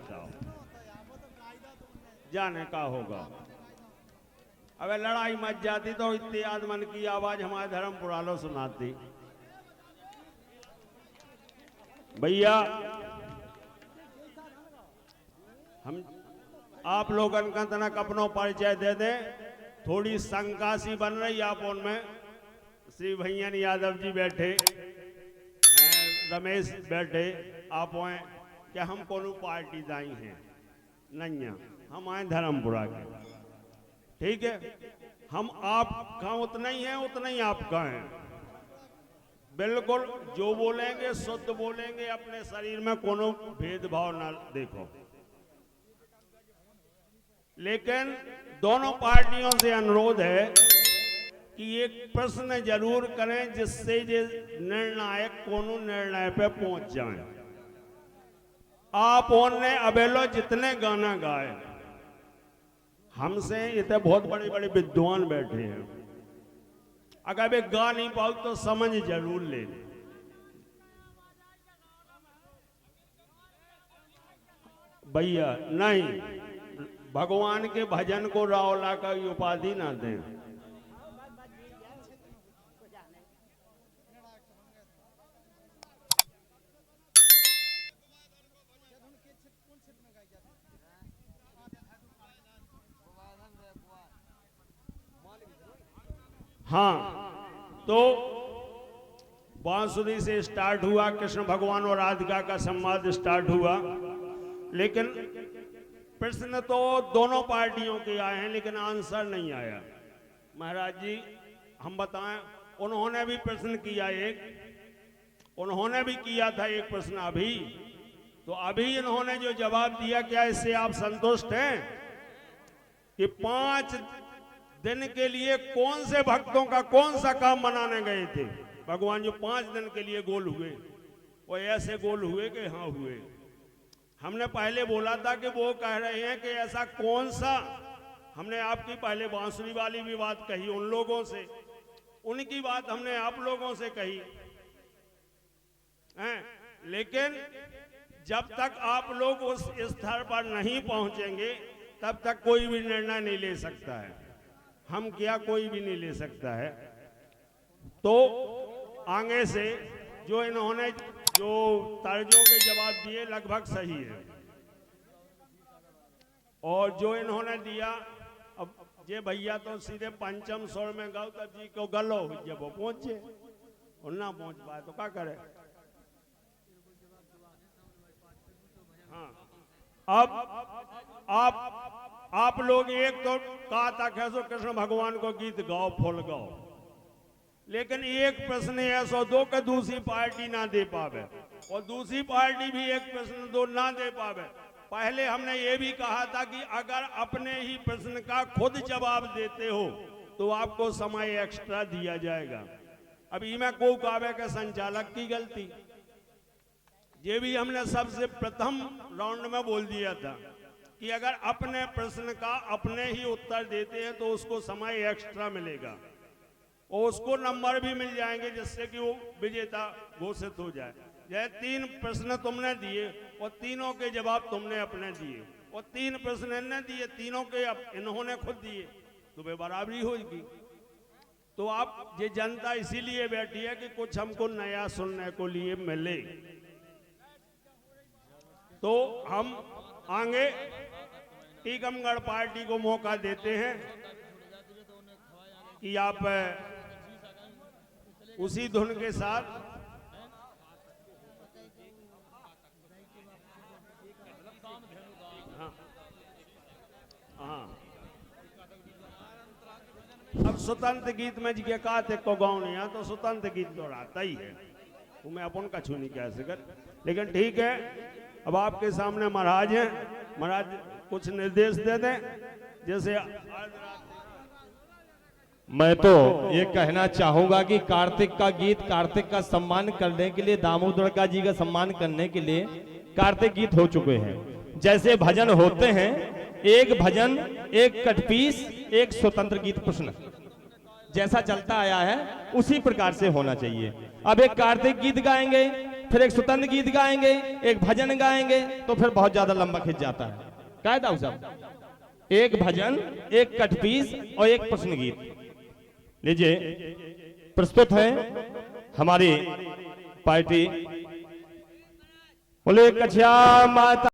जाता हो, जाने का होगा। अबे लड़ाई मच जाती तो इतनी आदमन की आवाज हमारे धर्मपुरा लो सुनाती। भैया हम आप लोगन का तनक अपनो परिचय दे दें, थोड़ी शंका सी बन रही आप उनमें। श्री भैया यादव जी बैठे, रमेश बैठे, आप आए क्या हम कोनो पार्टी दाई हैं? नहीं है, हम आए धर्मपुरा के। ठीक है, हम आपका उतना ही है, उतना ही आपका है। बिल्कुल जो बोलेंगे शुद्ध बोलेंगे, अपने शरीर में कोनो भेदभाव ना देखो। लेकिन दोनों पार्टियों से अनुरोध है कि एक प्रश्न जरूर करें जिससे ये निर्णायक कोनो निर्णय पे पहुंच जाएं। आप उनने अबेलो जितने गाना गाए, हमसे इतने बहुत बड़े बड़े विद्वान बैठे हैं, अगर वे गा नहीं पाओ तो समझ जरूर ले। भैया नहीं, भगवान के भजन को रावला का उपाधि ना दें। हाँ, तो बांसुरी से स्टार्ट हुआ, कृष्ण भगवान और राधिका का संवाद स्टार्ट हुआ। लेकिन प्रश्न तो दोनों पार्टियों के आए हैं, लेकिन आंसर नहीं आया। महाराज जी हम बताएं, उन्होंने भी प्रश्न किया एक, उन्होंने भी किया था एक प्रश्न अभी, तो अभी इन्होंने जो जवाब दिया, क्या इससे आप संतुष्ट हैं कि 5 दिन के लिए कौन से भक्तों का कौन सा काम बनाने गए थे? भगवान जो 5 दिन के लिए गोल हुए, वो ऐसे गोल हुए कि हाँ हुए। हमने पहले बोला था कि वो कह रहे हैं कि ऐसा कौन सा, हमने आपकी पहले बांसुरी वाली भी बात कही उन लोगों से, उनकी बात हमने आप लोगों से कही हैं, लेकिन जब तक आप लोग उस स्तर पर नहीं पहुंचेंगे तब तक कोई भी निर्णय नहीं ले सकता है। हम क्या, कोई भी नहीं ले सकता है। तो आगे से जो इन्होंने जो तर्जों के जवाब दिए लगभग सही है, और जो इन्होंने दिया, अब ये भैया तो सीधे पंचम स्वर में गाओ तब जी को गलो, जब वो पहुंचे और ना पहुंच पाए तो क्या करे। हाँ, अब आप लोग एक तो कहा था कैसो कृष्ण भगवान को गीत गाओ, फुल गाओ, लेकिन एक प्रश्न ऐसा दो कि दूसरी पार्टी ना दे पावे, और दूसरी पार्टी भी एक प्रश्न दो ना दे पावे। पहले हमने ये भी कहा था कि अगर अपने ही प्रश्न का खुद जवाब देते हो तो आपको समय एक्स्ट्रा दिया जाएगा। अभी मैं को कावे के संचालक की गलती, ये भी हमने सबसे प्रथम राउंड में बोल दिया था कि अगर अपने प्रश्न का अपने ही उत्तर देते हैं तो उसको समय एक्स्ट्रा मिलेगा और उसको नंबर भी मिल जाएंगे, जिससे कि वो विजेता घोषित हो जाए। यह 3 प्रश्न तुमने दिए और तीनों के जवाब तुमने अपने दिए, और 3 प्रश्न इन्होंने दिए, तीनों के इन्होंने खुद दिए, तो वे बराबरी होगी। तो आप ये जनता इसीलिए बैठी है कि कुछ हमको नया सुनने को लिए मिले। तो हम आगे टीकमगढ़ पार्टी को मौका देते हैं कि आप उसी धुन के साथ हाँ, अब स्वतंत्र गीत में जी कहा थे को गाँव नहीं, तो स्वतंत्र गीत दोहराता ही है, वो मैं अपन कछु नहीं कह सकर। लेकिन ठीक है, अब आपके सामने महाराज हैं, महाराज कुछ निर्देश दे दें। जैसे मैं तो ये कहना चाहूंगा कि कार्तिक का गीत, कार्तिक का सम्मान करने के लिए, दामोदर का जी का सम्मान करने के लिए कार्तिक गीत हो चुके हैं। जैसे भजन होते हैं, एक भजन, एक कटपीस, एक स्वतंत्र गीत प्रश्न, जैसा चलता आया है उसी प्रकार से होना चाहिए। अब एक कार्तिक गीत गाएंगे, फिर एक स्वतंत्र गीत गाएंगे, एक भजन गाएंगे, तो फिर बहुत ज्यादा लंबा खिंच जाता है। क्या है दाऊ साहब? एक भजन, एक कटपीस और एक प्रश्न गीत। लीजिए, प्रस्तुत है हमारी पार्टी। बोले कछिया माता।